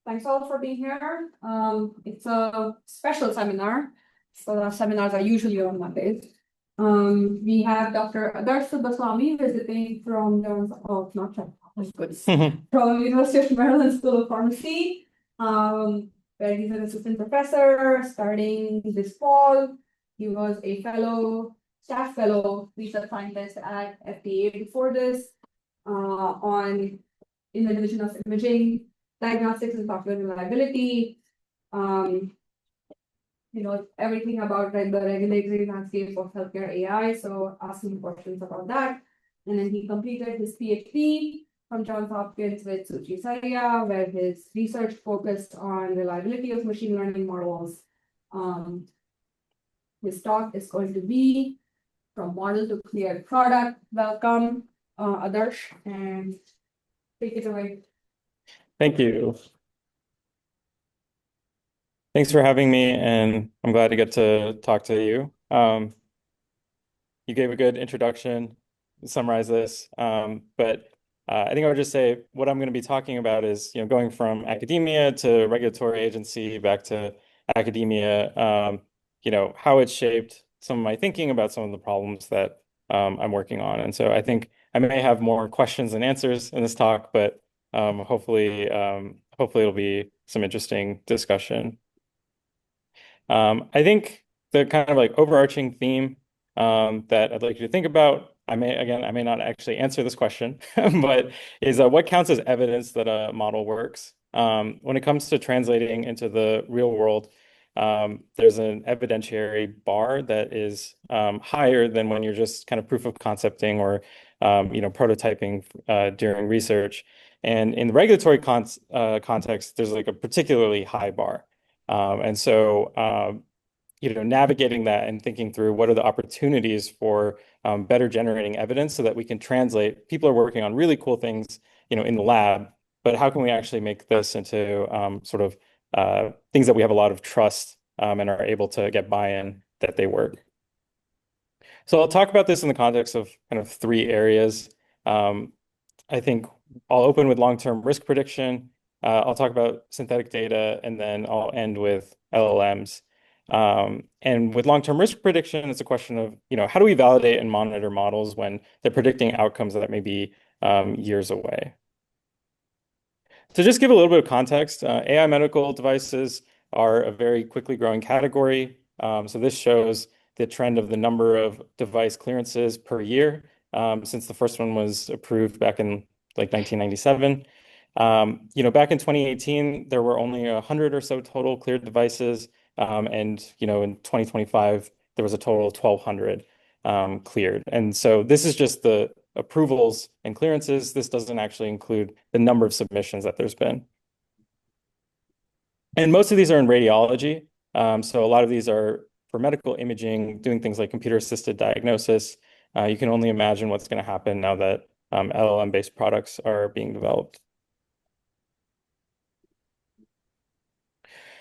Thanks all for being here. It's a special seminar. So our seminars are usually on Mondays. We have Dr. Adarsh Subbaswamy visiting from not Johns, oh, goodness, from University of Maryland School of Pharmacy, where he's an assistant professor starting this fall. He was a staff fellow, research scientist at FDA before this, in the division of imaging, diagnostics and software reliability, everything about the regulatory landscape of healthcare AI. So asking questions about that. And then he completed his PhD from Johns Hopkins with Suchi Saria, where his research focused on reliability of machine learning models. His talk is going to be from model to clear product. Welcome, Adarsh, and take it away. Thank you. Thanks for having me, and I'm glad to get to talk to you. You gave a good introduction, summarize this, but I think I would just say what I'm going to be talking about is, going from academia to regulatory agency back to academia, how it's shaped some of my thinking about some of the problems that I'm working on. And so I think I may have more questions than answers in this talk, but hopefully it'll be some interesting discussion. I think the kind of like overarching theme that I'd like you to think about, I may not actually answer this question, but is what counts as evidence that a model works? When it comes to translating into the real world, there's an evidentiary bar that is higher than when you're just kind of proof of concepting or prototyping during research. And in the regulatory context, there's like a particularly high bar. And so, navigating that and thinking through what are the opportunities for better generating evidence so that we can translate. People are working on really cool things, in the lab, but how can we actually make this into sort of things that we have a lot of trust and are able to get buy-in that they work. So I'll talk about this in the context of kind of three areas. I think I'll open with long-term risk prediction. I'll talk about synthetic data, and then I'll end with LLMs. And with long-term risk prediction, it's a question of, how do we validate and monitor models when they're predicting outcomes that may be years away? To just give a little bit of context, AI medical devices are a very quickly growing category. So this shows the trend of the number of device clearances per year since the first one was approved back in like 1997. Back in 2018, there were only 100 or so total cleared devices. And, in 2025, there was a total of 1,200 cleared. And so this is just the approvals and clearances. This doesn't actually include the number of submissions that there's been. And most of these are in radiology. So a lot of these are for medical imaging, doing things like computer-assisted diagnosis. You can only imagine what's going to happen now that LLM-based products are being developed.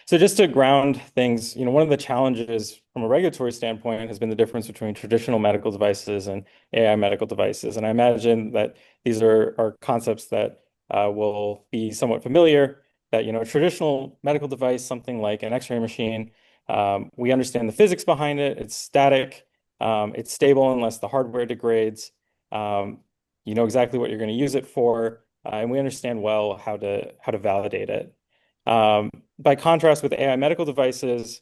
So just to ground things, one of the challenges from a regulatory standpoint has been the difference between traditional medical devices and AI medical devices. And I imagine that these are concepts that will be somewhat familiar, that, a traditional medical device, something like an X-ray machine, we understand the physics behind it. It's static. It's stable unless the hardware degrades. You know exactly what you're going to use it for, and we understand well how to validate it. By contrast with AI medical devices,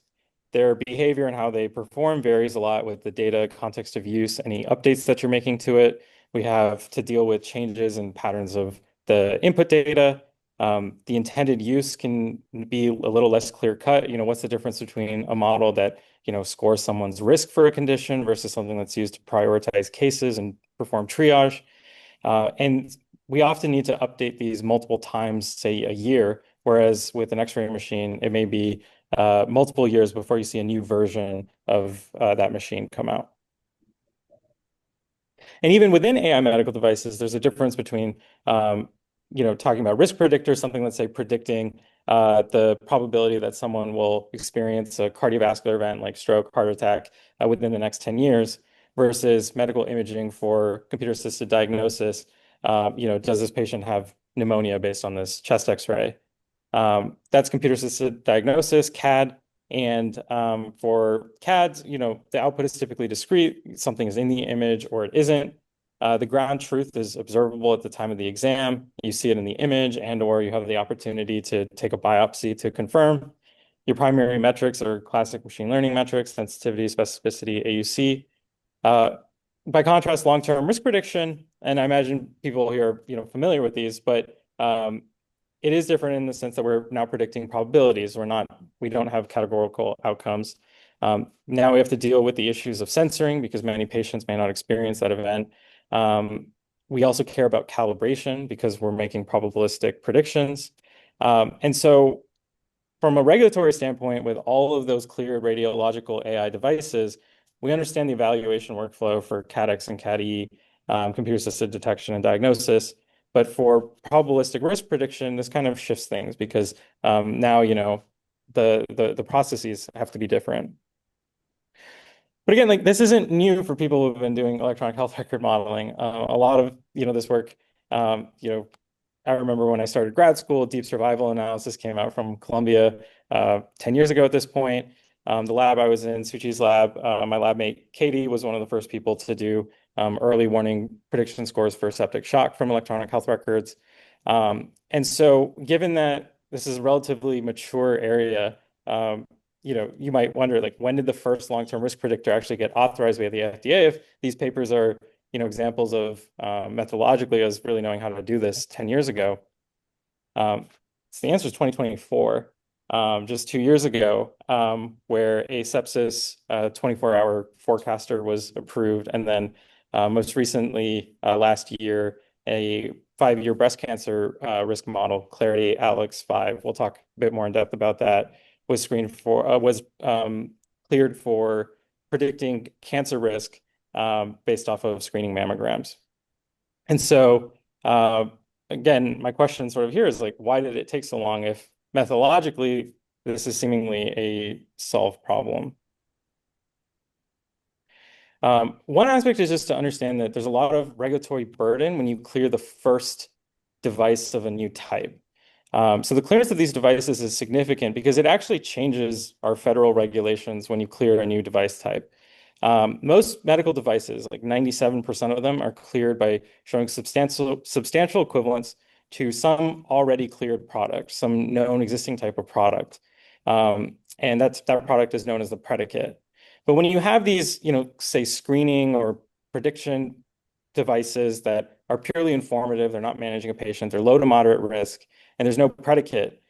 their behavior and how they perform varies a lot with the data, context of use, any updates that you're making to it. We have to deal with changes and patterns of the input data. The intended use can be a little less clear cut. What's the difference between a model that, scores someone's risk for a condition versus something that's used to prioritize cases and perform triage. And we often need to update these multiple times, say a year, whereas with an X-ray machine, it may be multiple years before you see a new version of that machine come out. And even within AI medical devices, there's a difference between, talking about risk predictors, something let's say predicting the probability that someone will experience a cardiovascular event like stroke, heart attack within the next 10 years, versus medical imaging for computer-assisted diagnosis. Does this patient have pneumonia based on this chest X-ray? That's computer-assisted diagnosis, CAD. And for CADs, the output is typically discrete. Something is in the image or it isn't. The ground truth is observable at the time of the exam. You see it in the image or you have the opportunity to take a biopsy to confirm. Your primary metrics are classic machine learning metrics, sensitivity, specificity, AUC. By contrast, long-term risk prediction, and I imagine people here are, familiar with these, but it is different in the sense that we're now predicting probabilities. We don't have categorical outcomes. Now we have to deal with the issues of censoring because many patients may not experience that event. We also care about calibration because we're making probabilistic predictions. And so from a regulatory standpoint, with all of those cleared radiological AI devices, we understand the evaluation workflow for CADX and CAD-E, computer-assisted detection and diagnosis. But for probabilistic risk prediction, this kind of shifts things because now, the processes have to be different. But again, like this isn't new for people who've been doing electronic health record modeling. A lot of, this work, I remember when I started grad school, deep survival analysis came out from Columbia 10 years ago at this point. The lab I was in, Suchi's lab, my lab mate Katie was one of the first people to do early warning prediction scores for septic shock from electronic health records. And so given that this is a relatively mature area, you might wonder, like, when did the first long-term risk predictor actually get authorized by the FDA if these papers are examples of methodologically us really knowing how to do this 10 years ago. So the answer is 2024, just 2 years ago, where a sepsis 24-hour forecaster was approved. And then most recently, last year, a 5-year breast cancer risk model, Clarity ALEX 5. We'll talk a bit more in depth about that. Was cleared for predicting cancer risk based off of screening mammograms. And so, again, my question sort of here is like, why did it take so long if methodologically this is seemingly a solved problem? One aspect is just to understand that there's a lot of regulatory burden when you clear the first device of a new type. So the clearance of these devices is significant because it actually changes our federal regulations when you clear a new device type. Most medical devices, like 97% of them, are cleared by showing substantial equivalence to some already cleared product, some known existing type of product. And that product is known as the predicate. But when you have these, say screening or prediction devices that are purely informative, they're not managing a patient, they're low to moderate risk, and there's no predicate.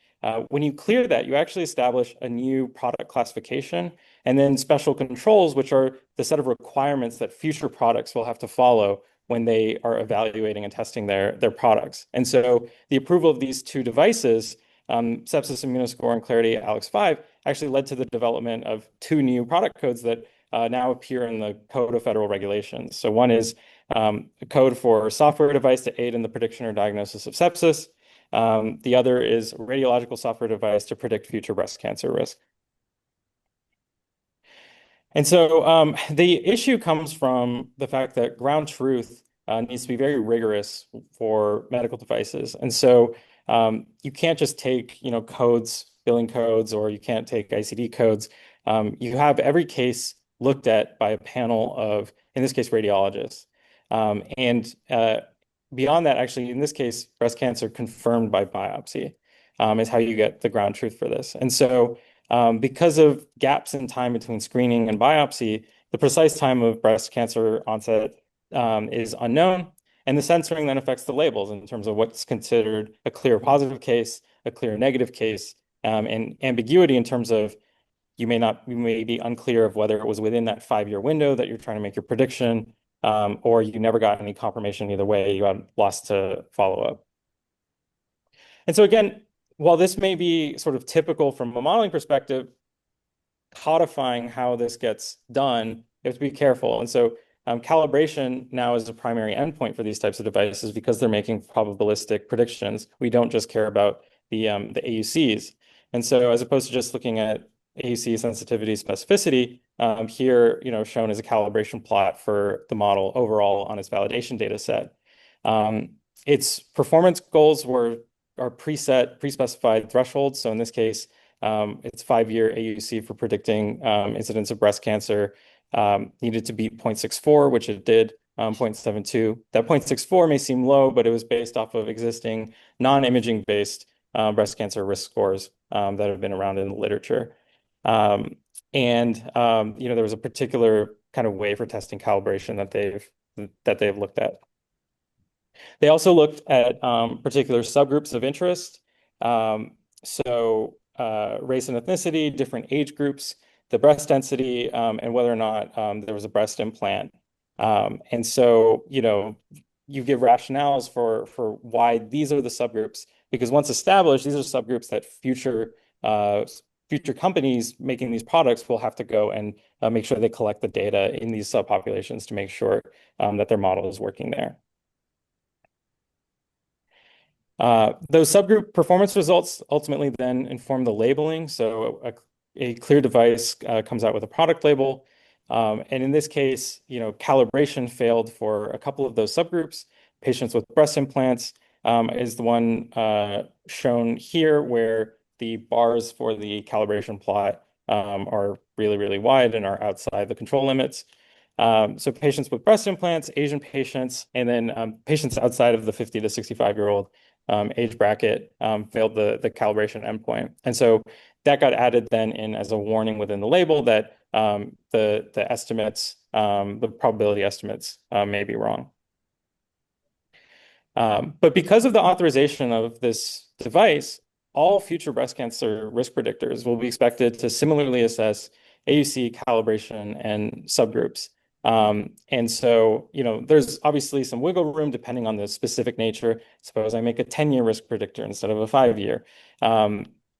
When you clear that, you actually establish a new product classification and then special controls, which are the set of requirements that future products will have to follow when they are evaluating and testing their products. And so the approval of these two devices, Sepsis Immunoscore and Clarity ALEX 5, actually led to the development of two new product codes that now appear in the Code of Federal Regulations. So one is a code for software device to aid in the prediction or diagnosis of sepsis. The other is a radiological software device to predict future breast cancer risk. And so the issue comes from the fact that ground truth needs to be very rigorous for medical devices. And so you can't just take, codes, billing codes, or you can't take ICD codes. You have every case looked at by a panel of, in this case, radiologists. And beyond that, actually, in this case, breast cancer confirmed by biopsy is how you get the ground truth for this. And so because of gaps in time between screening and biopsy, the precise time of breast cancer onset is unknown. And the censoring then affects the labels in terms of what's considered a clear positive case, a clear negative case, and ambiguity in terms of you may be unclear of whether it was within that 5-year window that you're trying to make your prediction, or you never got any confirmation either way, you got lost to follow up. And so again, while this may be sort of typical from a modeling perspective, codifying how this gets done, you have to be careful. And so calibration now is a primary endpoint for these types of devices because they're making probabilistic predictions. We don't just care about the AUCs. And so as opposed to just looking at AUC sensitivity, specificity, here, shown as a calibration plot for the model overall on its validation data set. Its performance goals were are pre-specified thresholds. So in this case, it's 5-year AUC for predicting incidence of breast cancer. Needed to beat 0.64, which it did, 0.72. That 0.64 may seem low, but it was based off of existing non-imaging based breast cancer risk scores that have been around in the literature. There was a particular kind of way for testing calibration that they've looked at. They also looked at particular subgroups of interest. Race and ethnicity, different age groups, the breast density, and whether or not there was a breast implant. You give rationales for why these are the subgroups, because once established, these are subgroups that future companies making these products will have to go and make sure they collect the data in these subpopulations to make sure that their model is working there. Those subgroup performance results ultimately then inform the labeling. So a clear device comes out with a product label. And in this case, calibration failed for a couple of those subgroups. Patients with breast implants is the one shown here, where the bars for the calibration plot are really, really wide and are outside the control limits. So patients with breast implants, Asian patients, and then patients outside of the 50 to 65-year-old age bracket failed the calibration endpoint. And so that got added then in as a warning within the label that the estimates, the probability estimates may be wrong. But because of the authorization of this device, all future breast cancer risk predictors will be expected to similarly assess AUC, calibration, and subgroups. There's obviously some wiggle room depending on the specific nature. Suppose I make a 10-year risk predictor instead of a 5-year.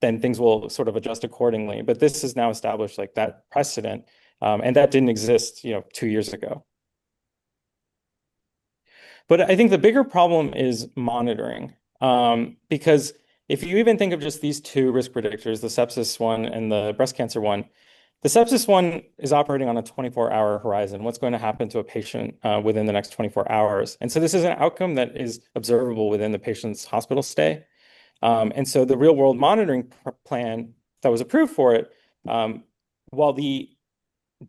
Then things will sort of adjust accordingly. But this is now established like that precedent, and that didn't exist, 2 years ago. But I think the bigger problem is monitoring, because if you even think of just these two risk predictors, the sepsis one and the breast cancer one, the sepsis one is operating on a 24-hour horizon. What's going to happen to a patient within the next 24 hours? And so this is an outcome that is observable within the patient's hospital stay. And so the real-world monitoring plan that was approved for it, while the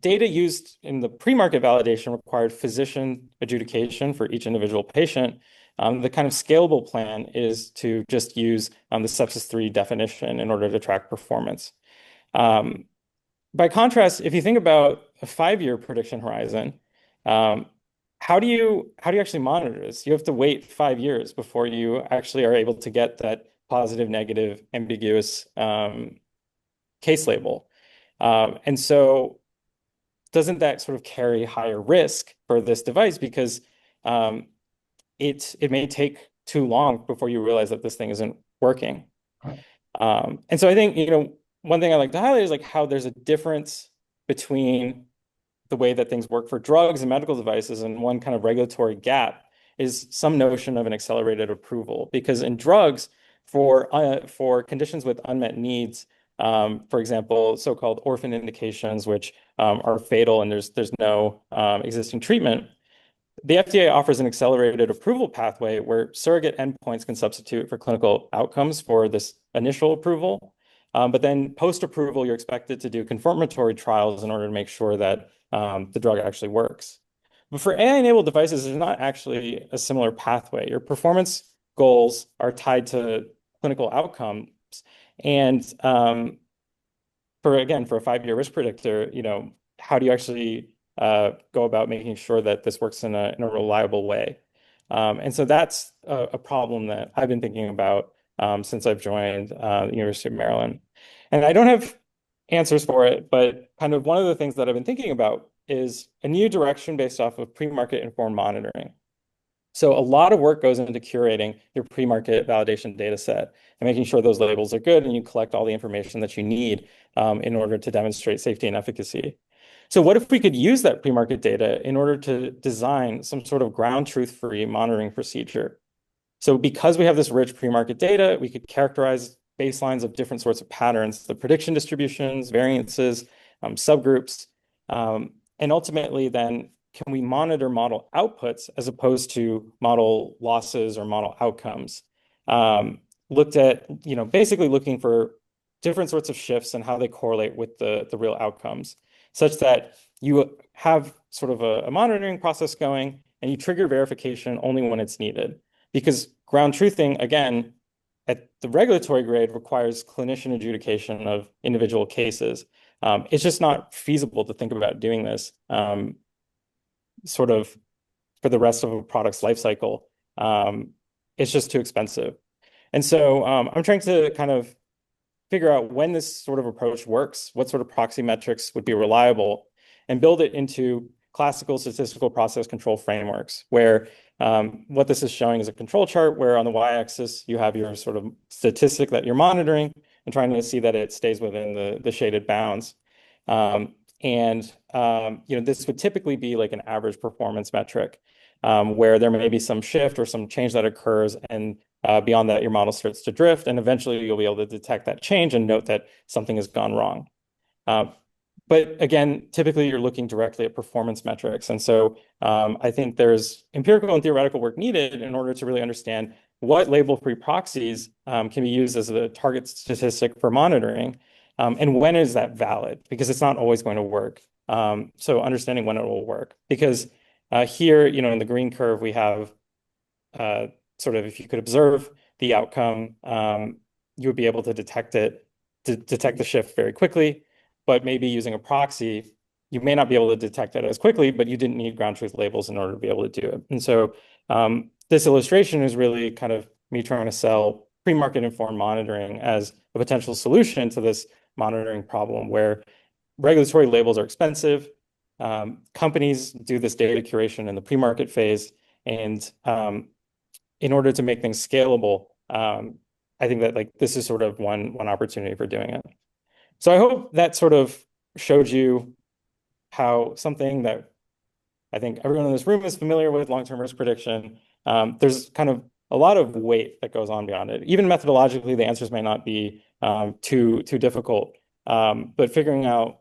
data used in the pre-market validation required physician adjudication for each individual patient, the kind of scalable plan is to just use the sepsis-3 definition in order to track performance. By contrast, if you think about a 5-year prediction horizon, how do you actually monitor this? You have to wait 5 years before you actually are able to get that positive, negative, ambiguous case label. And so doesn't that sort of carry higher risk for this device, because it may take too long before you realize that this thing isn't working. And so I think, one thing I like to highlight is like how there's a difference between the way that things work for drugs and medical devices, and one kind of regulatory gap is some notion of an accelerated approval. Because in drugs, for conditions with unmet needs, for example, so-called orphan indications, which are fatal and there's no existing treatment, the FDA offers an accelerated approval pathway where surrogate endpoints can substitute for clinical outcomes for this initial approval. But then post-approval, you're expected to do confirmatory trials in order to make sure that the drug actually works. But for AI-enabled devices, there's not actually a similar pathway. Your performance goals are tied to clinical outcomes. And for a 5-year risk predictor, how do you actually go about making sure that this works in a reliable way? And so that's a problem that I've been thinking about since I've joined the University of Maryland. And I don't have answers for it, but kind of one of the things that I've been thinking about is a new direction based off of pre-market informed monitoring. So a lot of work goes into curating your pre-market validation data set and making sure those labels are good and you collect all the information that you need in order to demonstrate safety and efficacy. So what if we could use that pre-market data in order to design some sort of ground truth-free monitoring procedure? So because we have this rich pre-market data, we could characterize baselines of different sorts of patterns, the prediction distributions, variances, subgroups, and ultimately then can we monitor model outputs as opposed to model losses or model outcomes? looked at, basically looking for different sorts of shifts and how they correlate with the real outcomes, such that you have sort of a monitoring process going and you trigger verification only when it's needed. Because ground truthing, again, at the regulatory grade requires clinician adjudication of individual cases. It's just not feasible to think about doing this sort of for the rest of a product's life cycle. It's just too expensive. And so I'm trying to kind of figure out when this sort of approach works, what sort of proxy metrics would be reliable, and build it into classical statistical process control frameworks, where what this is showing is a control chart where on the y-axis you have your sort of statistic that you're monitoring and trying to see that it stays within the shaded bounds. This would typically be like an average performance metric, where there may be some shift or some change that occurs, and beyond that, your model starts to drift, and eventually you'll be able to detect that change and note that something has gone wrong. But again, typically you're looking directly at performance metrics. And so I think there's empirical and theoretical work needed in order to really understand what label-free proxies can be used as a target statistic for monitoring, and when is that valid? Because it's not always going to work. So understanding when it will work. Because here, in the green curve, we have sort of, if you could observe the outcome, you would be able to detect the shift very quickly. But maybe using a proxy, you may not be able to detect it as quickly, but you didn't need ground truth labels in order to be able to do it. And so this illustration is really kind of me trying to sell pre-market informed monitoring as a potential solution to this monitoring problem, where regulatory labels are expensive. Companies do this data curation in the pre-market phase. And in order to make things scalable, I think that this is sort of one opportunity for doing it. So I hope that sort of showed you how something that I think everyone in this room is familiar with, long-term risk prediction, there's kind of a lot of weight that goes on beyond it. Even methodologically, the answers may not be too difficult, but figuring out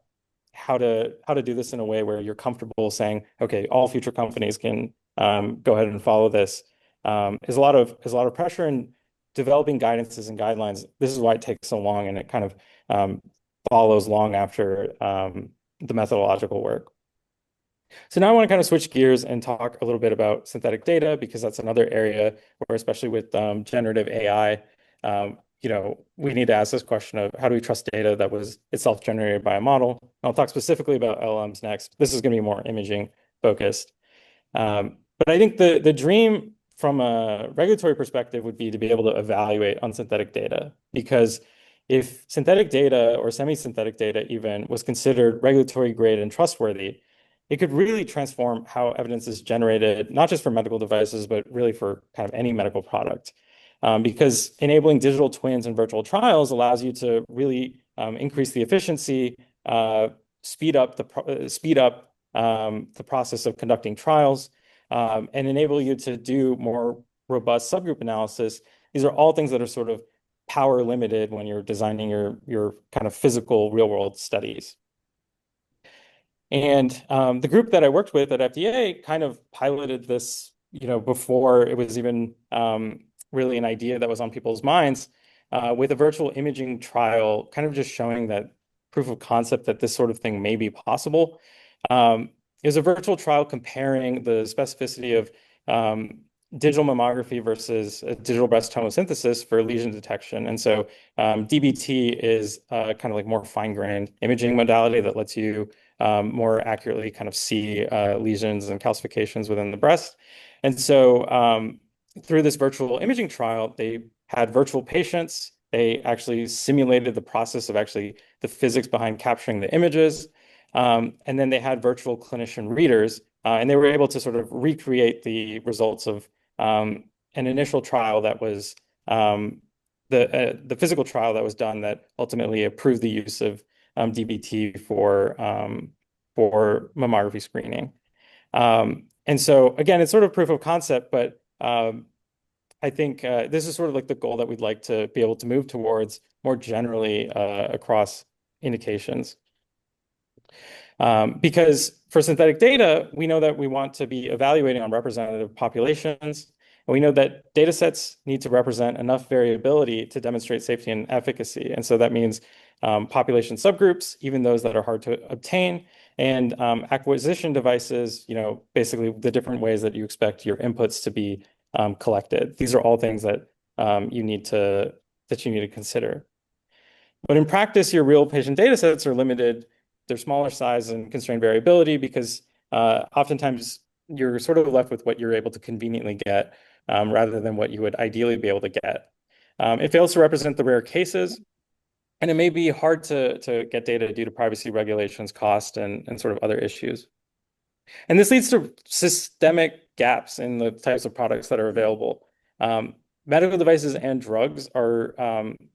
how to do this in a way where you're comfortable saying, okay, all future companies can go ahead and follow this is a lot of pressure, and developing guidances and guidelines. This is why it takes so long, and it kind of follows long after the methodological work. So now I want to kind of switch gears and talk a little bit about synthetic data, because that's another area where, especially with generative AI, we need to ask this question of how do we trust data that was itself generated by a model? I'll talk specifically about LLMs next. This is going to be more imaging focused. But I think the dream from a regulatory perspective would be to be able to evaluate on synthetic data, because if synthetic data or semi-synthetic data even was considered regulatory grade and trustworthy, it could really transform how evidence is generated, not just for medical devices, but really for kind of any medical product. Because enabling digital twins and virtual trials allows you to really increase the efficiency, speed up the process of conducting trials, and enable you to do more robust subgroup analysis. These are all things that are sort of power limited when you're designing your kind of physical real world studies. And the group that I worked with at FDA kind of piloted this, before it was even really an idea that was on people's minds, with a virtual imaging trial, kind of just showing that proof of concept that this sort of thing may be possible. It was a virtual trial comparing the specificity of digital mammography versus digital breast tomosynthesis for lesion detection. And so DBT is kind of like more fine-grained imaging modality that lets you more accurately kind of see lesions and calcifications within the breast. And so through this virtual imaging trial, they had virtual patients. They actually simulated the process of actually the physics behind capturing the images. And then they had virtual clinician readers, and they were able to sort of recreate the results of an initial trial that was the physical trial that was done that ultimately approved the use of DBT for mammography screening. And so again, it's sort of proof of concept, but I think this is sort of like the goal that we'd like to be able to move towards more generally across indications. Because for synthetic data, we know that we want to be evaluating on representative populations. And we know that data sets need to represent enough variability to demonstrate safety and efficacy. And so that means population subgroups, even those that are hard to obtain, and acquisition devices, basically the different ways that you expect your inputs to be collected. These are all things that you need to consider. But in practice, your real patient data sets are limited. They're smaller size and constrained variability because oftentimes you're sort of left with what you're able to conveniently get rather than what you would ideally be able to get. It fails to represent the rare cases, and it may be hard to get data due to privacy regulations, cost, and sort of other issues. And this leads to systemic gaps in the types of products that are available. Medical devices and drugs are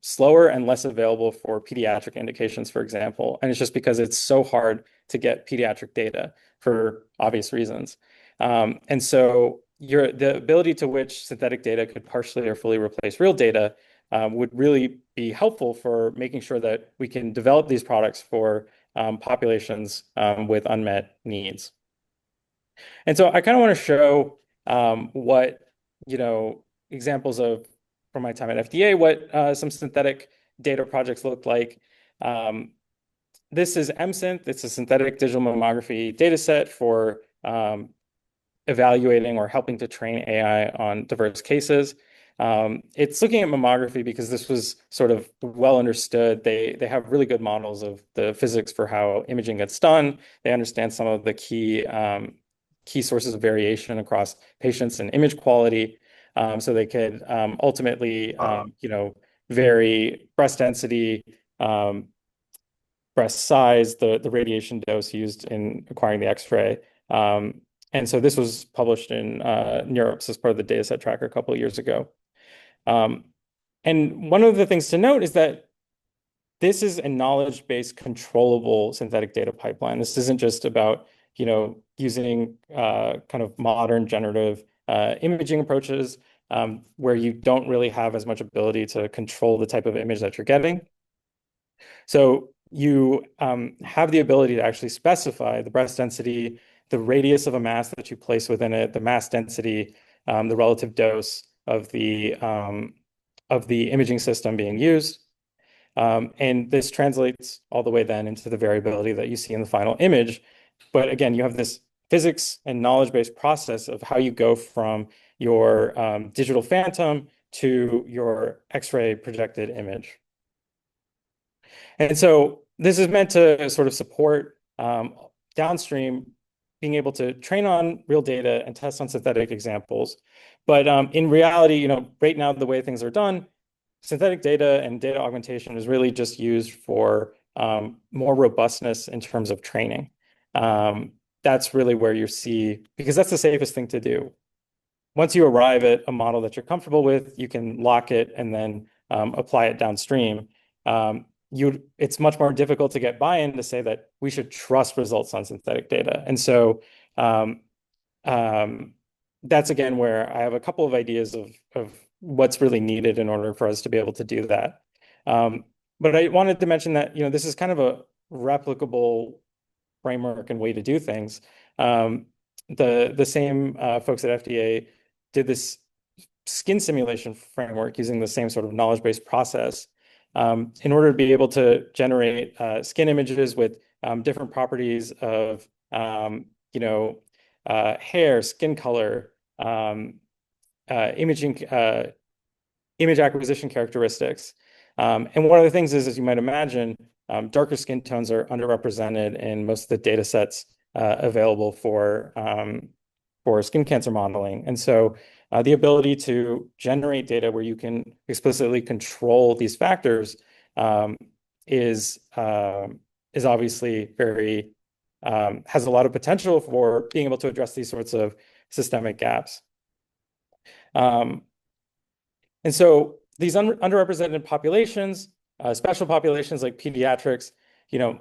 slower and less available for pediatric indications, for example. And it's just because it's so hard to get pediatric data for obvious reasons. And so the ability to which synthetic data could partially or fully replace real data would really be helpful for making sure that we can develop these products for populations with unmet needs. And so I kind of want to show what, examples of, from my time at FDA, what some synthetic data projects look like. This is MSynth. It's a synthetic digital mammography data set for evaluating or helping to train AI on diverse cases. It's looking at mammography because this was sort of well understood. They have really good models of the physics for how imaging gets done. They understand some of the key sources of variation across patients and image quality. So they could ultimately, vary breast density, breast size, the radiation dose used in acquiring the X-ray. And so this was published in Europe as part of the dataset tracker a couple of years ago. And one of the things to note is that this is a knowledge-based controllable synthetic data pipeline. This isn't just about, using kind of modern generative imaging approaches where you don't really have as much ability to control the type of image that you're getting. So you have the ability to actually specify the breast density, the radius of a mass that you place within it, the mass density, the relative dose of the imaging system being used. And this translates all the way then into the variability that you see in the final image. But again, you have this physics and knowledge-based process of how you go from your digital phantom to your X-ray projected image. And so this is meant to sort of support downstream being able to train on real data and test on synthetic examples. But in reality, right now, the way things are done, synthetic data and data augmentation is really just used for more robustness in terms of training. That's really where you see, because that's the safest thing to do. Once you arrive at a model that you're comfortable with, you can lock it and then apply it downstream. It's much more difficult to get buy-in to say that we should trust results on synthetic data. And so that's again where I have a couple of ideas of what's really needed in order for us to be able to do that. But I wanted to mention that this is kind of a replicable framework and way to do things. The same folks at FDA did this skin simulation framework using the same sort of knowledge-based process in order to be able to generate skin images with different properties of hair, skin color, image acquisition characteristics. And one of the things is, as you might imagine, darker skin tones are underrepresented in most of the data sets available for skin cancer modeling. And so the ability to generate data where you can explicitly control these factors is obviously very has a lot of potential for being able to address these sorts of systemic gaps. And so these underrepresented populations, special populations like pediatrics,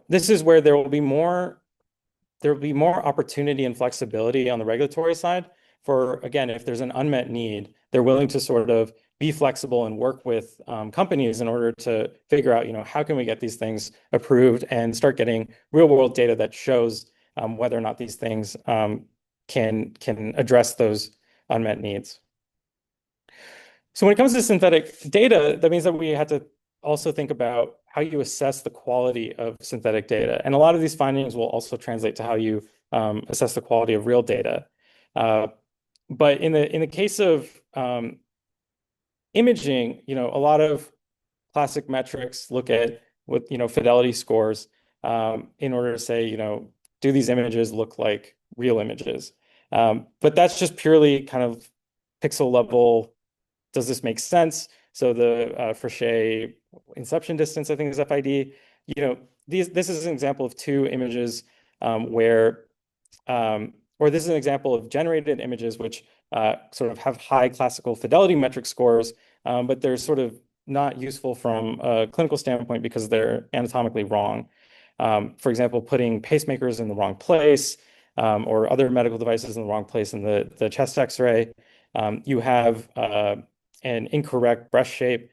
this is where there will be more opportunity and flexibility on the regulatory side for, again, if there's an unmet need, they're willing to sort of be flexible and work with companies in order to figure out, how can we get these things approved and start getting real world data that shows whether or not these things can address those unmet needs. So when it comes to synthetic data, that means that we had to also think about how you assess the quality of synthetic data. And a lot of these findings will also translate to how you assess the quality of real data. But in the case of imaging, a lot of classic metrics look at with fidelity scores in order to say, do these images look like real images? But that's just purely kind of pixel level. Does this make sense? So the Frichet inception distance, I think, is FID. This is an example of two images where, or this is an example of generated images which sort of have high classical fidelity metric scores, but they're sort of not useful from a clinical standpoint because they're anatomically wrong. For example, putting pacemakers in the wrong place or other medical devices in the wrong place in the chest X-ray. You have an incorrect breast shape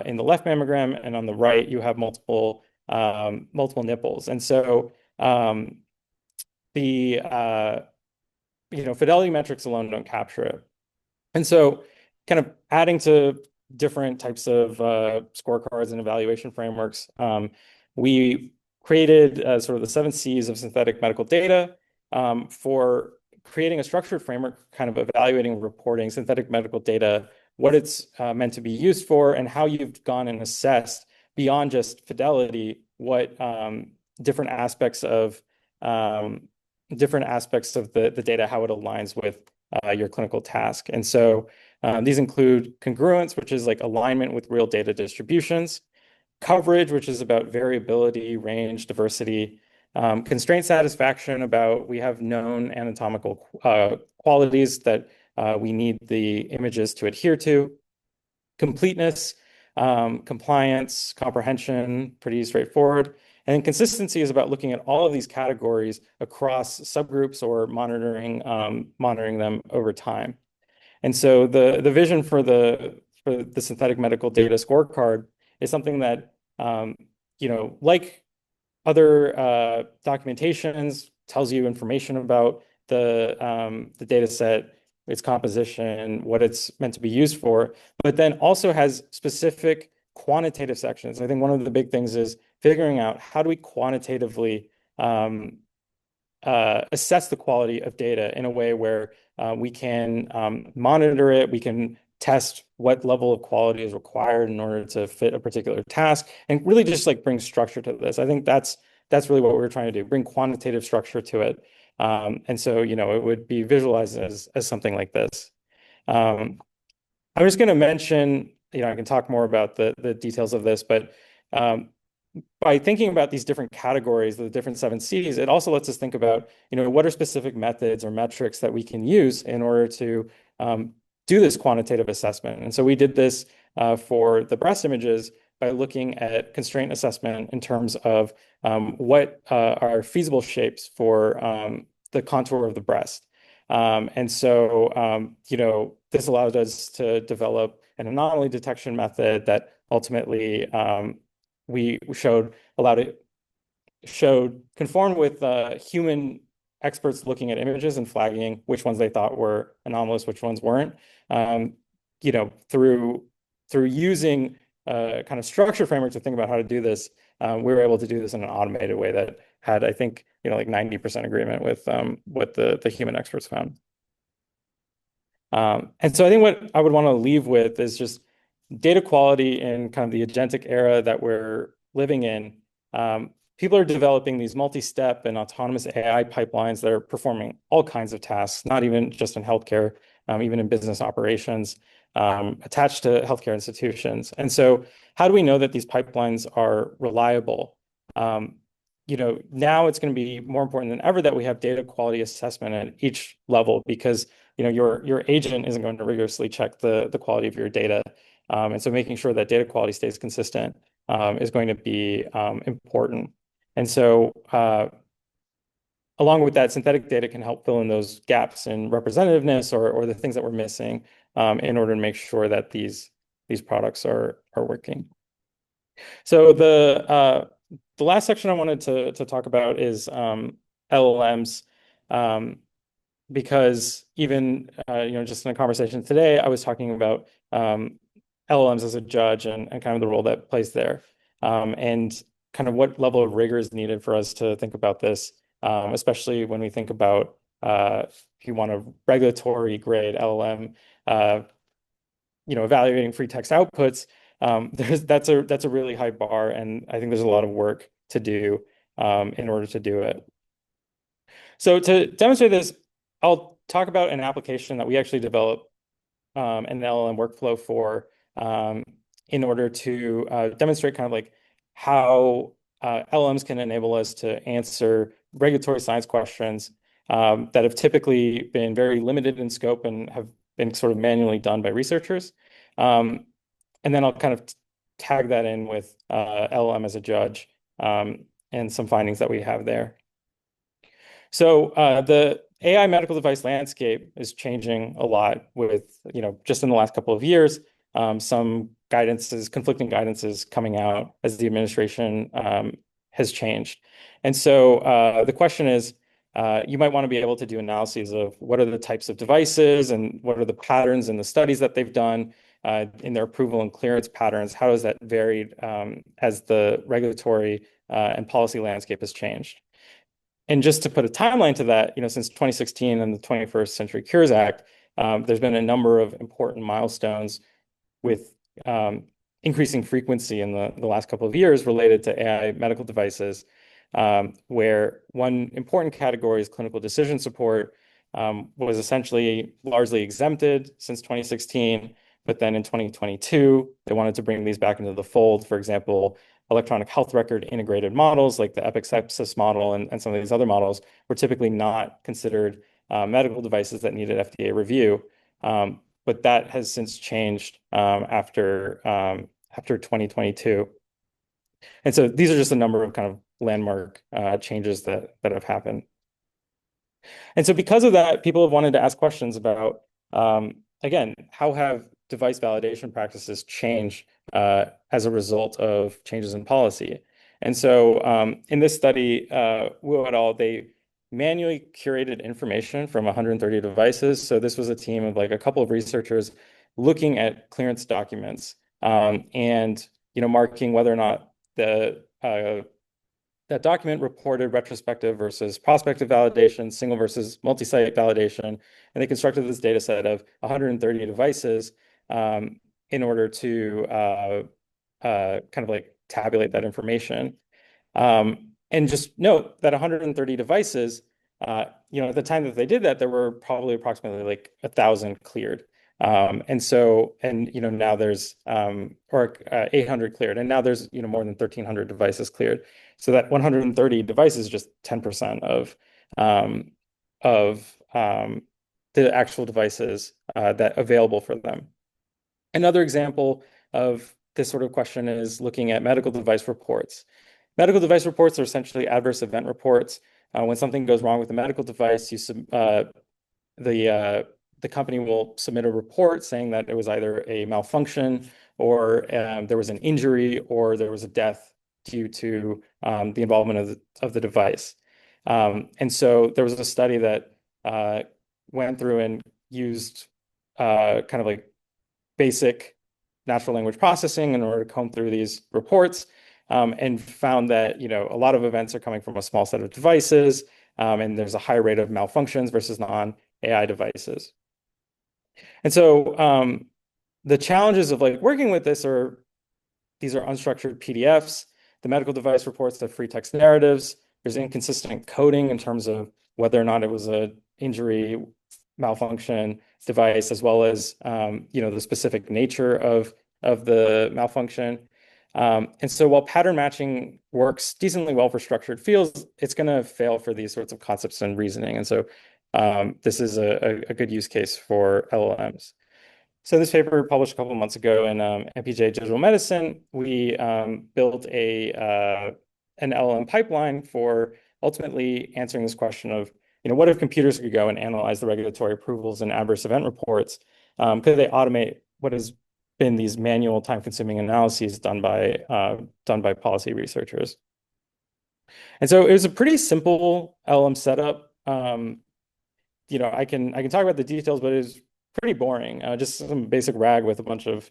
in the left mammogram, and on the right you have multiple nipples. And so the fidelity metrics alone don't capture it. And so kind of adding to different types of scorecards and evaluation frameworks, we created sort of the 7 Cs of synthetic medical data for creating a structured framework, kind of evaluating and reporting synthetic medical data, what it's meant to be used for, and how you've gone and assessed beyond just fidelity, what different aspects of the data, how it aligns with your clinical task. And so these include congruence, which is like alignment with real data distributions, coverage, which is about variability, range, diversity, constraint satisfaction, about we have known anatomical qualities that we need the images to adhere to, completeness, compliance, comprehension, pretty straightforward. And then consistency is about looking at all of these categories across subgroups or monitoring them over time. And so the vision for the synthetic medical data scorecard is something that like other documentations, tells you information about the data set, its composition, what it's meant to be used for, but then also has specific quantitative sections. I think one of the big things is figuring out how do we quantitatively assess the quality of data in a way where we can monitor it, we can test what level of quality is required in order to fit a particular task, and really just like bring structure to this. I think that's really what we're trying to do, bring quantitative structure to it. And so, it would be visualized as something like this. I'm just going to mention, I can talk more about the details of this, but by thinking about these different categories, the different 7 Cs, it also lets us think about, what are specific methods or metrics that we can use in order to do this quantitative assessment. And so we did this for the breast images by looking at constraint assessment in terms of what are feasible shapes for the contour of the breast. And so, this allowed us to develop an anomaly detection method that ultimately we showed conformed with human experts looking at images and flagging which ones they thought were anomalous, which ones weren't. Through using kind of structure framework to think about how to do this, we were able to do this in an automated way that had, I think, like 90% agreement with what the human experts found. And so I think what I would want to leave with is just data quality in kind of the agentic era that we're living in. People are developing these multi-step and autonomous AI pipelines that are performing all kinds of tasks, not even just in healthcare, even in business operations, attached to healthcare institutions. And so how do we know that these pipelines are reliable? Now it's going to be more important than ever that we have data quality assessment at each level, because your agent isn't going to rigorously check the quality of your data. And so making sure that data quality stays consistent is going to be important. And so along with that, synthetic data can help fill in those gaps in representativeness or the things that we're missing in order to make sure that these products are working. So the last section I wanted to talk about is LLMs. Because even just in a conversation today, I was talking about LLMs as a judge and kind of the role that plays there, and kind of what level of rigor is needed for us to think about this, especially when we think about if you want a regulatory grade LLM, evaluating free text outputs, that's a really high bar, and I think there's a lot of work to do in order to do it. So to demonstrate this, I'll talk about an application that we actually developed an LLM workflow for in order to demonstrate kind of like how LLMs can enable us to answer regulatory science questions that have typically been very limited in scope and have been sort of manually done by researchers. And then I'll kind of tag that in with LLM as a judge and some findings that we have there. So the AI medical device landscape is changing a lot with, just in the last couple of years, some conflicting guidances coming out as the administration has changed. And so the question is, you might want to be able to do analyses of what are the types of devices and what are the patterns in the studies that they've done in their approval and clearance patterns. How has that varied as the regulatory and policy landscape has changed? And just to put a timeline to that, since 2016 and the 21st Century Cures Act, there's been a number of important milestones with increasing frequency in the last couple of years related to AI medical devices, where one important category is clinical decision support, was essentially largely exempted since 2016. But then in 2022, they wanted to bring these back into the fold. For example, electronic health record integrated models like the Epic Sepsis model and some of these other models were typically not considered medical devices that needed FDA review. But that has since changed after 2022. And so these are just a number of kind of landmark changes that have happened. And so because of that, people have wanted to ask questions about, again, how have device validation practices changed as a result of changes in policy? And so in this study, Wu et al., they manually curated information from 130 devices. So this was a team of like a couple of researchers looking at clearance documents and marking whether or not that document reported retrospective versus prospective validation, single versus multi-site validation, and they constructed this data set of 130 devices in order to kind of like tabulate that information. And just note that 130 devices, at the time that they did that, there were probably approximately like 1,000 cleared. Now there's 800 cleared, and now there's more than 1,300 devices cleared. So that 130 devices is just 10% of the actual devices that available for them. Another example of this sort of question is looking at medical device reports. Medical device reports are essentially adverse event reports. When something goes wrong with the medical device, the company will submit a report saying that it was either a malfunction or there was an injury or there was a death due to the involvement of the device. And so there was a study that went through and used kind of like basic natural language processing in order to comb through these reports and found that a lot of events are coming from a small set of devices, and there's a high rate of malfunctions versus non-AI devices. And so the challenges of like working with these are unstructured PDFs. The medical device reports have free text narratives. There's inconsistent coding in terms of whether or not it was an injury, malfunction device, as well as the specific nature of the malfunction. And so while pattern matching works decently well for structured fields, it's going to fail for these sorts of concepts and reasoning. And so this is a good use case for LLMs. So this paper published a couple of months ago in MPJ Digital Medicine, we built an LLM pipeline for ultimately answering this question of, what if computers could go and analyze the regulatory approvals and adverse event reports? Could they automate what has been these manual time-consuming analyses done by policy researchers? And so it was a pretty simple LLM setup. I can talk about the details, but it was pretty boring. Just some basic RAG with a bunch of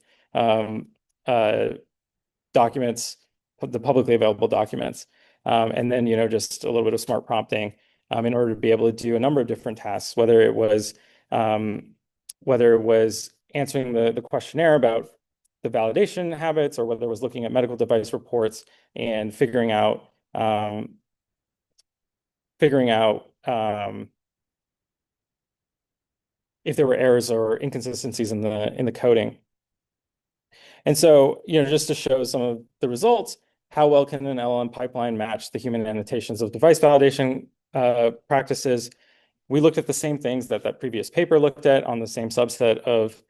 documents, the publicly available documents. And then, just a little bit of smart prompting in order to be able to do a number of different tasks, um, whether it was answering the questionnaire about the validation habits, or whether it was looking at medical device reports and figuring out if there were errors or inconsistencies in the coding. And so, just to show some of the results, how well can an LLM pipeline match the human annotations of device validation practices? We looked at the same things that that previous paper looked at on the same subset of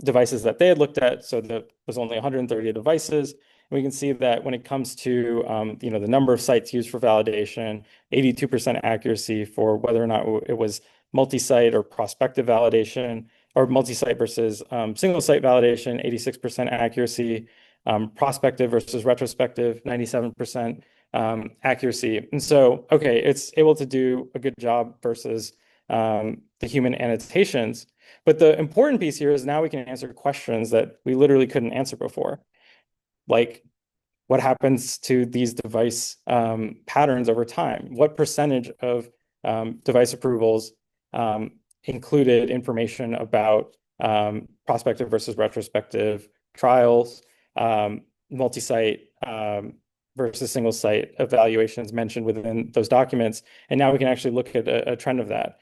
devices that they had looked at. So that was only 130 devices. And we can see that when it comes to the number of sites used for validation, 82% accuracy for whether or not it was multi-site or prospective validation, or multi-site versus single-site validation, 86% accuracy, prospective versus retrospective, 97% accuracy. And so, okay, it's able to do a good job versus the human annotations. But the important piece here is now we can answer questions that we literally couldn't answer before. Like, what happens to these device patterns over time? What percentage of device approvals included information about prospective versus retrospective trials, multi-site versus single site evaluations mentioned within those documents. And now we can actually look at a trend of that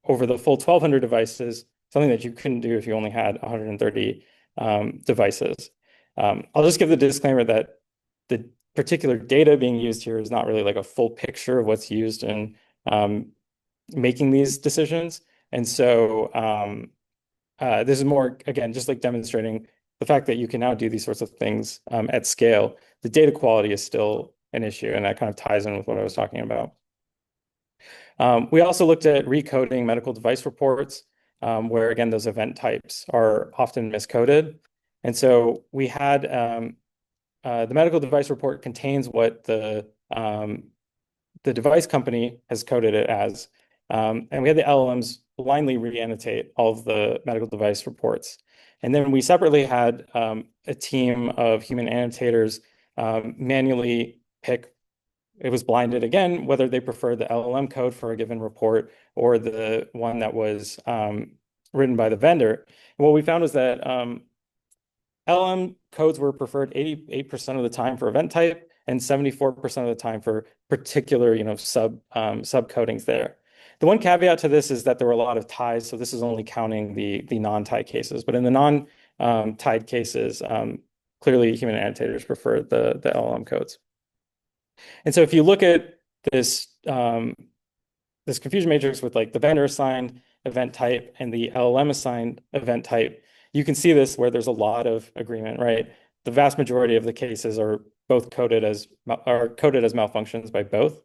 over the full 1,200 devices, something that you couldn't do if you only had 130 devices. I'll just give the disclaimer that the particular data being used here is not really like a full picture of what's used in making these decisions. And so this is more, again, just like demonstrating the fact that you can now do these sorts of things at scale. The data quality is still an issue, and that kind of ties in with what I was talking about. We also looked at recoding medical device reports, where, again, those event types are often miscoded. And so we had the medical device report contains what the device company has coded it as. And we had the LLMs blindly re-annotate all of the medical device reports. And then we separately had a team of human annotators manually pick, it was blinded again, whether they preferred the LLM code for a given report or the one that was written by the vendor. And what we found was that LLM codes were preferred 88% of the time for event type and 74% of the time for particular, subcodings there. The one caveat to this is that there were a lot of ties, so this is only counting the non-tie cases. But in the non-tied cases, clearly human annotators prefer the LLM codes. And so if you look at this this confusion matrix with like the vendor assigned event type and the LLM assigned event type, you can see this where there's a lot of agreement, right? The vast majority of the cases are both coded as malfunctions by both.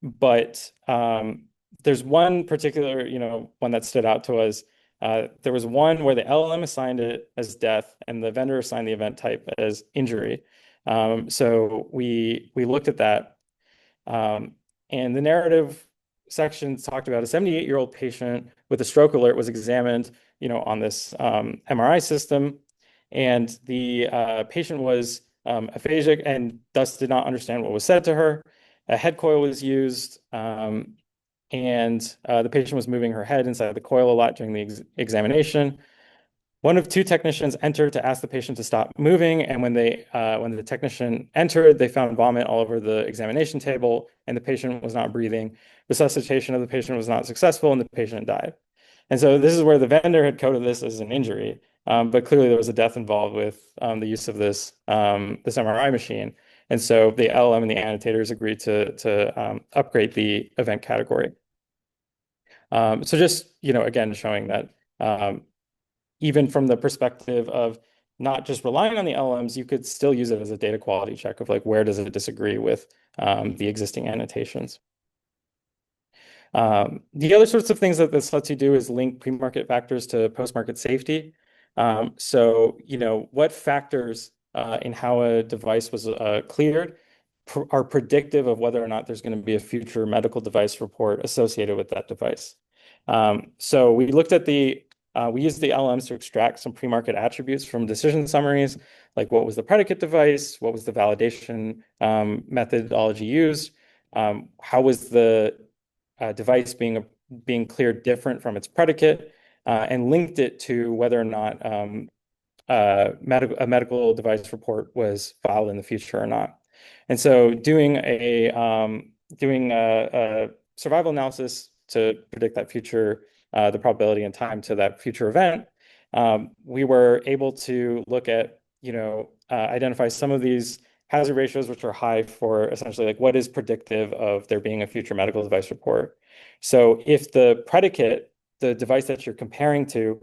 But there's one particular, one that stood out to us. There was one where the LLM assigned it as death and the vendor assigned the event type as injury. So we looked at that. And the narrative section talked about a 78-year-old patient with a stroke alert was examined, on this MRI system. And the patient was aphakic and thus did not understand what was said to her. A head coil was used, and the patient was moving her head inside the coil a lot during the examination. One of two technicians entered to ask the patient to stop moving, and when the technician entered, they found vomit all over the examination table, and the patient was not breathing. Resuscitation of the patient was not successful, and the patient died. And so this is where the vendor had coded this as an injury, but clearly there was a death involved with the use of this MRI machine. And so the LLM and the annotators agreed to upgrade the event category. So just, again, showing that even from the perspective of not just relying on the LLMs, you could still use it as a data quality check of like, where does it disagree with the existing annotations? The other sorts of things that this lets you do is link pre-market factors to post-market safety. So, what factors in how a device was cleared are predictive of whether or not there's going to be a future medical device report associated with that device. So we looked at the we used the LLMs to extract some pre-market attributes from decision summaries, like what was the predicate device, what was the validation methodology used, how was the device being cleared different from its predicate, and linked it to whether or not a medical device report was filed in the future or not. And so doing a survival analysis to predict that future, the probability and time to that future event, we were able to look at, identify some of these hazard ratios, which are high for essentially like what is predictive of there being a future medical device report. So if the predicate, the device that you're comparing to,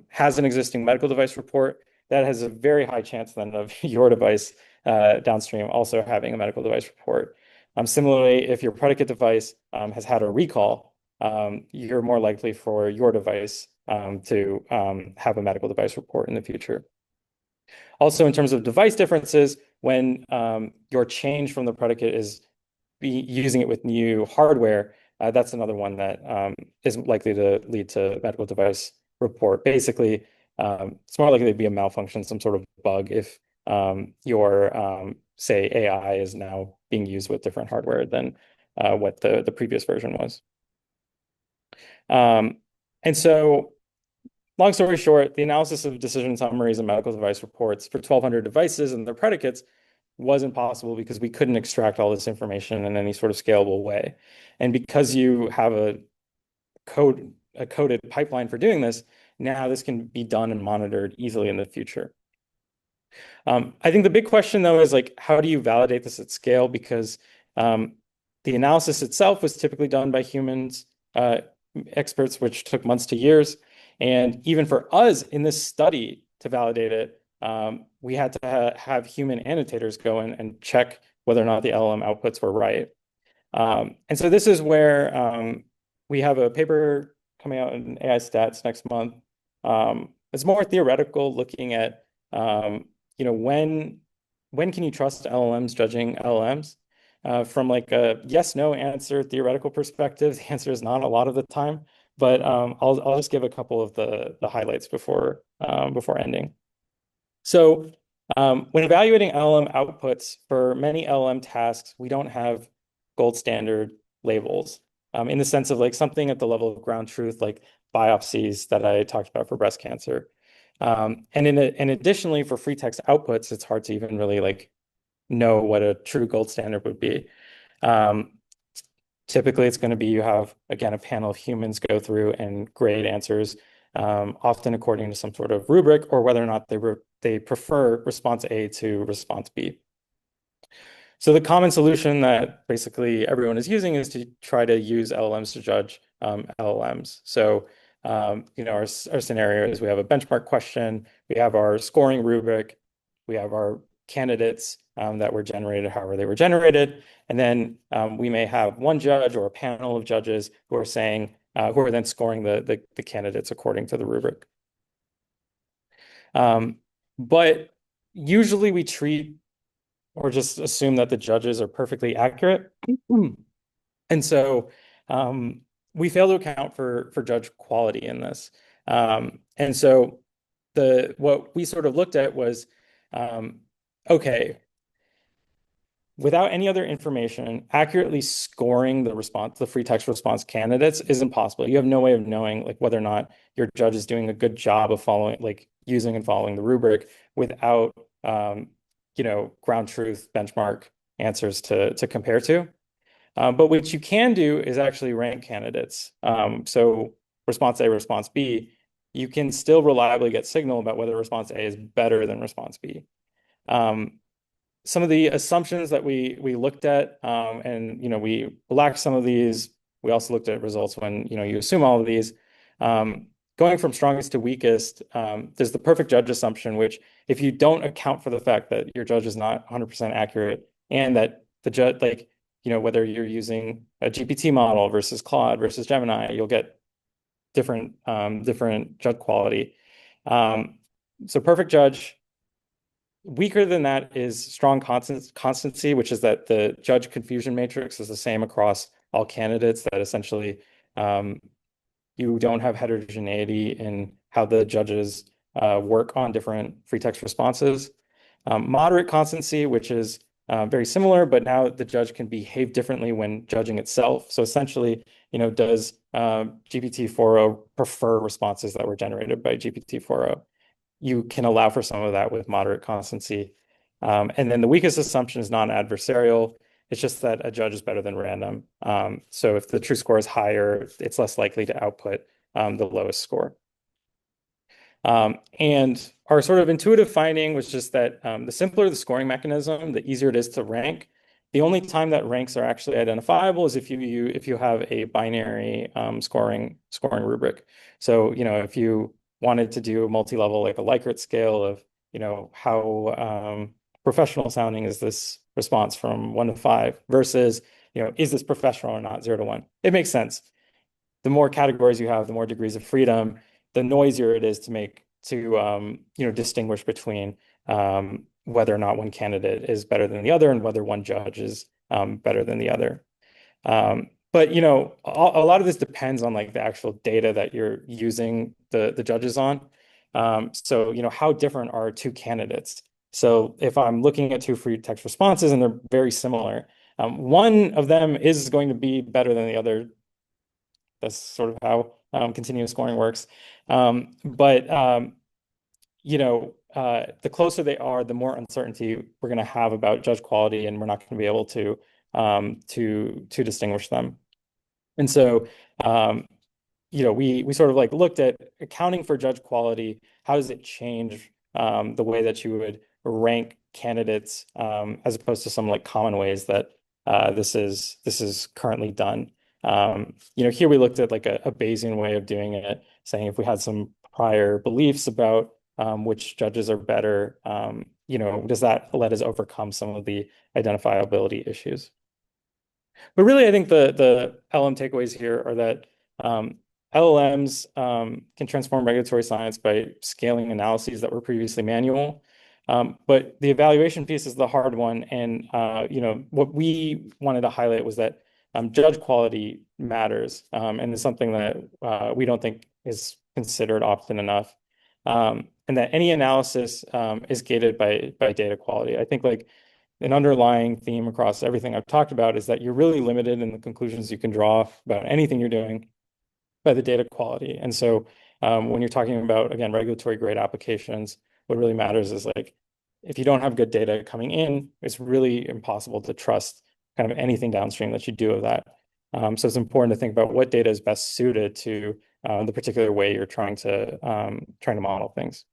has an existing medical device report, that has a very high chance then of your device downstream also having a medical device report. Similarly, if your predicate device has had a recall, you're more likely for your device to have a medical device report in the future. Also, in terms of device differences, when your change from the predicate is using it with new hardware, that's another one that is likely to lead to medical device report. Basically, it's more likely to be a malfunction, some sort of bug if your, say, AI is now being used with different hardware than what the previous version was. And so, long story short, the analysis of decision summaries and medical device reports for 1,200 devices and their predicates wasn't possible because we couldn't extract all this information in any sort of scalable way. And because you have a coded pipeline for doing this, now this can be done and monitored easily in the future. I think the big question, though, is like, how do you validate this at scale? Because the analysis itself was typically done by humans, experts, which took months to years. And even for us in this study to validate it, we had to have human annotators go in and check whether or not the LLM outputs were right. And so this is where we have a paper coming out in AI Stats next month. It's more theoretical, looking at when can you trust LLMs judging LLMs? From like a yes/no answer theoretical perspective, the answer is not a lot of the time. But I'll just give a couple of the highlights before ending. So when evaluating LLM outputs for many LLM tasks, we don't have gold standard labels in the sense of like something at the level of ground truth, like biopsies that I talked about for breast cancer. And additionally, for free text outputs, it's hard to even really like know what a true gold standard would be. Typically, it's going to be you have, again, a panel of humans go through and grade answers, often according to some sort of rubric, or whether or not they prefer response A to response B. So the common solution that basically everyone is using is to try to use LLMs to judge LLMs. So our scenario is we have a benchmark question, we have our scoring rubric, we have our candidates that were generated however they were generated, and then we may have one judge or a panel of judges who are saying who are then scoring the candidates according to the rubric. But usually we treat or just assume that the judges are perfectly accurate. And so we fail to account for judge quality in this. And so what we sort of looked at was, okay, without any other information, accurately scoring the free text response candidates is impossible. You have no way of knowing like whether or not your judge is doing a good job of using and following the rubric without ground truth benchmark answers to compare to. But what you can do is actually rank candidates. So response A, response B, you can still reliably get signal about whether response A is better than response B. Some of the assumptions that we looked at, and we lacked some of these. We also looked at results when you assume all of these. Going from strongest to weakest, there's the perfect judge assumption, which if you don't account for the fact that your judge is not 100% accurate and that the judge, like, whether you're using a GPT model versus Claude versus Gemini, you'll get different judge quality. So perfect judge. Weaker than that is strong constancy, which is that the judge confusion matrix is the same across all candidates, that essentially You don't have heterogeneity in how the judges work on different free text responses. Moderate constancy, which is very similar, but now the judge can behave differently when judging itself. So essentially, does GPT-4o prefer responses that were generated by GPT-4o? You can allow for some of that with moderate constancy. And then the weakest assumption is non-adversarial. It's just that a judge is better than random. So if the true score is higher, it's less likely to output the lowest score. And our sort of intuitive finding was just that the simpler the scoring mechanism, the easier it is to rank. The only time that ranks are actually identifiable is if you have a binary scoring rubric. So if you wanted to do a multi-level like a Likert scale of how professional sounding is this response from 1 to 5 versus is this professional or not, 0 to 1. It makes sense. The more categories you have, the more degrees of freedom, the noisier it is to distinguish between whether or not one candidate is better than the other and whether one judge is better than the other. But a lot of this depends on like the actual data that you're using the judges on. So how different are two candidates? So if I'm looking at two free text responses and they're very similar, one of them is going to be better than the other. That's sort of how continuous scoring works. But the closer they are, the more uncertainty we're going to have about judge quality, and we're not going to be able to distinguish them. And so, we sort of like looked at accounting for judge quality. How does it change the way that you would rank candidates as opposed to some like common ways that this is currently done? Here we looked at like a Bayesian way of doing it, saying if we had some prior beliefs about which judges are better, does that let us overcome some of the identifiability issues? But really, I think the LM takeaways here are that LLMs can transform regulatory science by scaling analyses that were previously manual. But the evaluation piece is the hard one. And what we wanted to highlight was that judge quality matters, and is something that we don't think is considered often enough. And that any analysis is gated by data quality. I think like an underlying theme across everything I've talked about is that you're really limited in the conclusions you can draw about anything you're doing by the data quality. And so when you're talking about, again, regulatory grade applications, what really matters is like, if you don't have good data coming in, it's really impossible to trust kind of anything downstream that you do of that. So it's important to think about what data is best suited to the particular way you're trying to model things.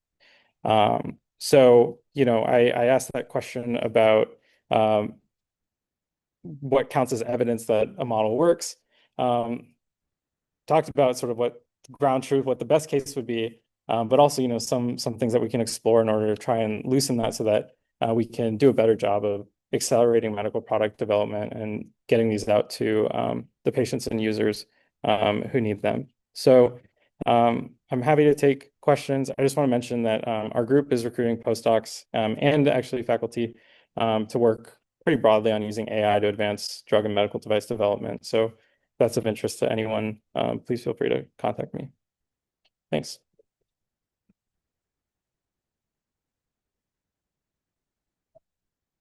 So I asked that question about what counts as evidence that a model works. Talked about sort of what ground truth, what the best case would be, but also some things that we can explore in order to try and loosen that so that we can do a better job of accelerating medical product development and getting these out to the patients and users who need them. So I'm happy to take questions. I just want to mention that our group is recruiting postdocs and actually faculty to work pretty broadly on using AI to advance drug and medical device development. So if that's of interest to anyone, please feel free to contact me. Thanks.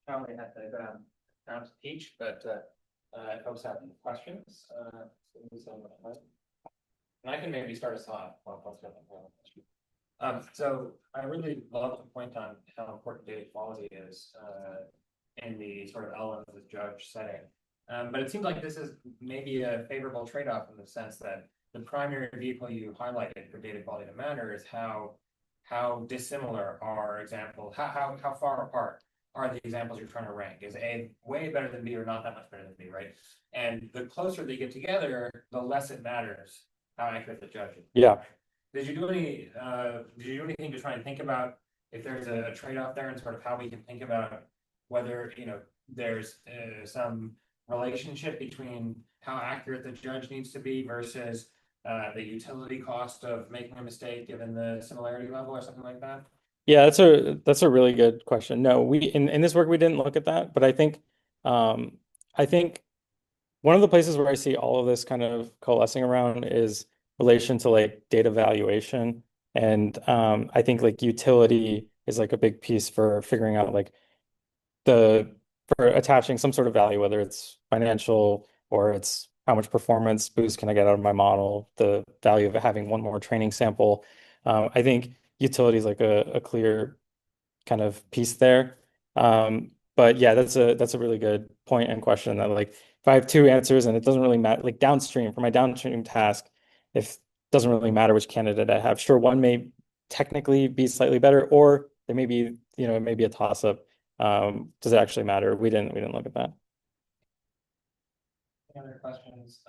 I only had to go down to teach, but if folks have any questions, and I can maybe start us off while folks have questions. So I really love the point on how important data quality is in the sort of LLM as a judge setting. But it seems like this is maybe a favorable trade-off in the sense that the primary vehicle you highlighted for data quality to matter is how dissimilar are examples, how far apart are the examples you're trying to rank? Is A way better than B or not that much better than B, right? And the closer they get together, the less it matters how accurate the judge is. Yeah. Did you do anything to try and think about if there's a trade-off there and sort of how we can think about whether there's some relationship between how accurate the judge needs to be versus the utility cost of making a mistake given the similarity level or something like that? Yeah, that's a really good question. No, we in this work we didn't look at that, but I think one of the places where I see all of this kind of coalescing around is relation to like data valuation. And I think like utility is like a big piece for figuring out like the for attaching some sort of value, whether it's financial or it's how much performance boost can I get out of my model, the value of having one more training sample. I think utility is like a clear kind of piece there. But yeah, that's a really good point and question that like if I have two answers and it doesn't really matter, like downstream for my downstream task, if it doesn't really matter which candidate I have, sure, one may technically be slightly better, or there may be, it may be a toss up. Does it actually matter? We didn't look at that. Any other questions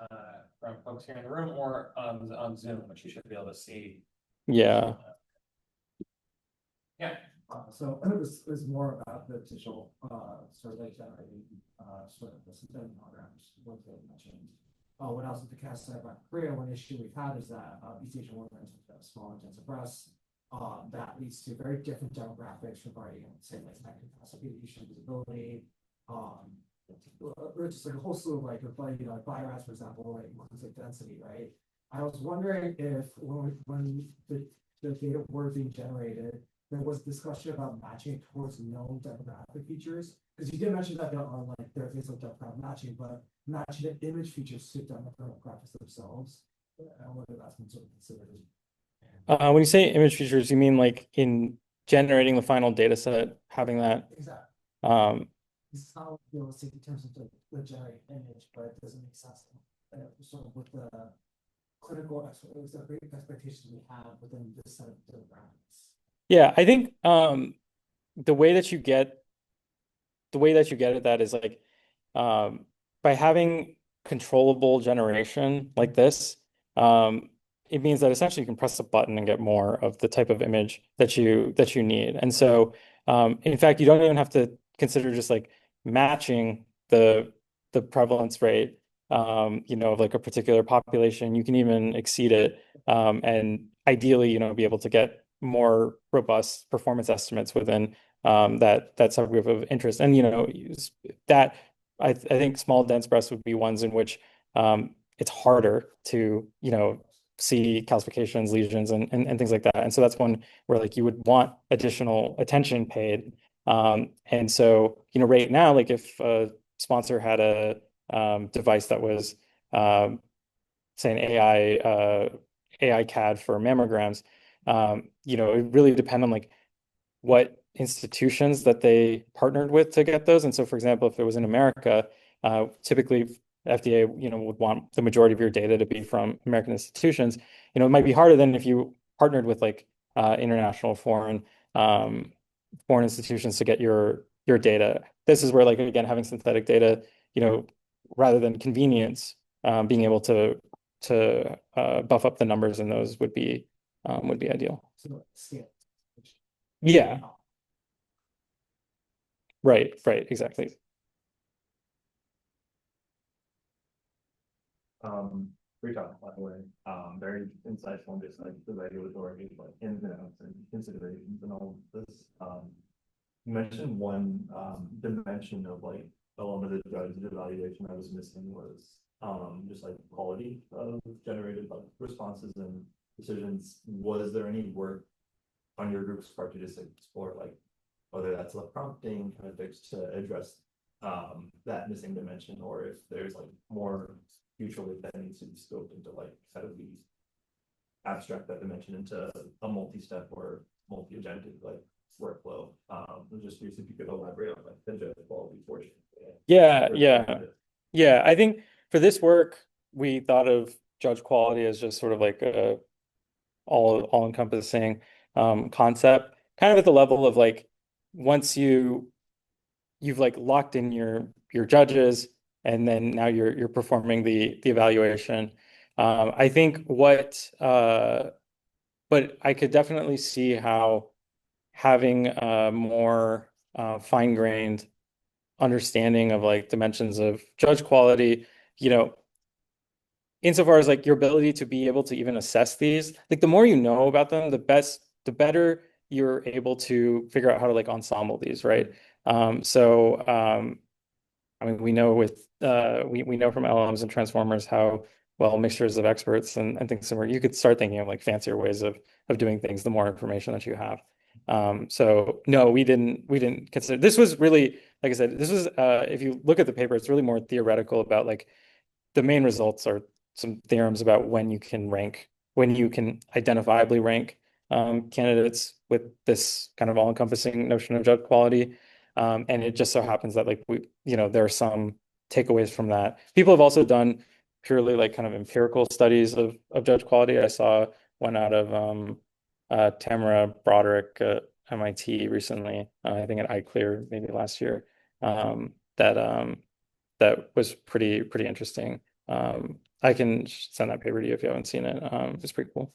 from folks here in the room or on Zoom, which you should be able to see? Yeah. Yeah. So it was more about the digital sort of like generating sort of the synthetic programs, what they mentioned. When I was at the cast center about Korea, one issue we've had is that BCH organs have small intensive breasts. That leads to very different demographics regarding, say, like neck calcification, visibility, or just like a whole slew of like bio-rats, for example, like molecular density, right? I was wondering if when the data were being generated, there was discussion about matching it towards known demographic features. Because you did mention that there are like there is like demographic matching, but matching the image features to demographics themselves. I don't know whether that's been sort of considered. When you say image features, you mean like in generating the final data set, having that? Exactly. Um, This is how realistic in terms of the generated image, but it doesn't make sense. Sort of with the clinical expectations we have within this set of demographics. yeah, I think the way that you get at that is like by having controllable generation like this, it means that essentially you can press a button and get more of the type of image that you need. And so in fact, you don't even have to consider just like matching the prevalence rate of like a particular population. You can even exceed it and ideally, be able to get more robust performance estimates within that subgroup of interest. And that I think small dense breasts would be ones in which it's harder to see calcifications, lesions, and things like that. And so that's one where like you would want additional attention paid. And so right now, like if a sponsor had a device that was say an AI CAD for mammograms, it really depend on like what institutions that they partnered with to get those. And so, for example, if it was in America, typically FDA, would want the majority of your data to be from American institutions. It might be harder than if you partnered with like international foreign institutions to get your data. This is where like again having synthetic data, rather than convenience, being able to buff up the numbers in those would be ideal. So scale. Yeah. Right, exactly. Great talk, by the way. Very insightful, just like the regulatory like ins and outs and considerations and all of this. You mentioned one dimension of like element of the judge evaluation I was missing was just like quality of generated like responses and decisions. Was there any work on your group's part to just explore like whether that's like prompting kind of fix to address that missing dimension, or if there's like more future work that needs to be scoped into like kind of these abstract that dimension into a multi-step or multi-agentic like workflow. I'm just curious if you could elaborate on like the judge quality portion. Yeah. I think for this work, we thought of judge quality as just sort of like a all-encompassing concept, kind of at the level of like once you've like locked in your judges, and then now you're performing the evaluation. I think but I could definitely see how having a more fine-grained understanding of like dimensions of judge quality, insofar as like your ability to be able to even assess these, like the more you know about them, the better you're able to figure out how to like ensemble these, right? I mean, we know with we know from LLMs and transformers how well, mixtures of experts and things similar. You could start thinking of like fancier ways of doing things, the more information that you have. So no, we didn't consider, this was really, like I said, this was, if you look at the paper, it's really more theoretical about like the main results are some theorems about when you can rank, when you can identifiably rank candidates with this kind of all-encompassing notion of judge quality. And it just so happens that like there are some takeaways from that. People have also done purely like kind of empirical studies of judge quality. I saw one out of Tamara Broderick at MIT recently, I think at iClear maybe last year, that was pretty interesting. I can send that paper to you if you haven't seen it. It's pretty cool.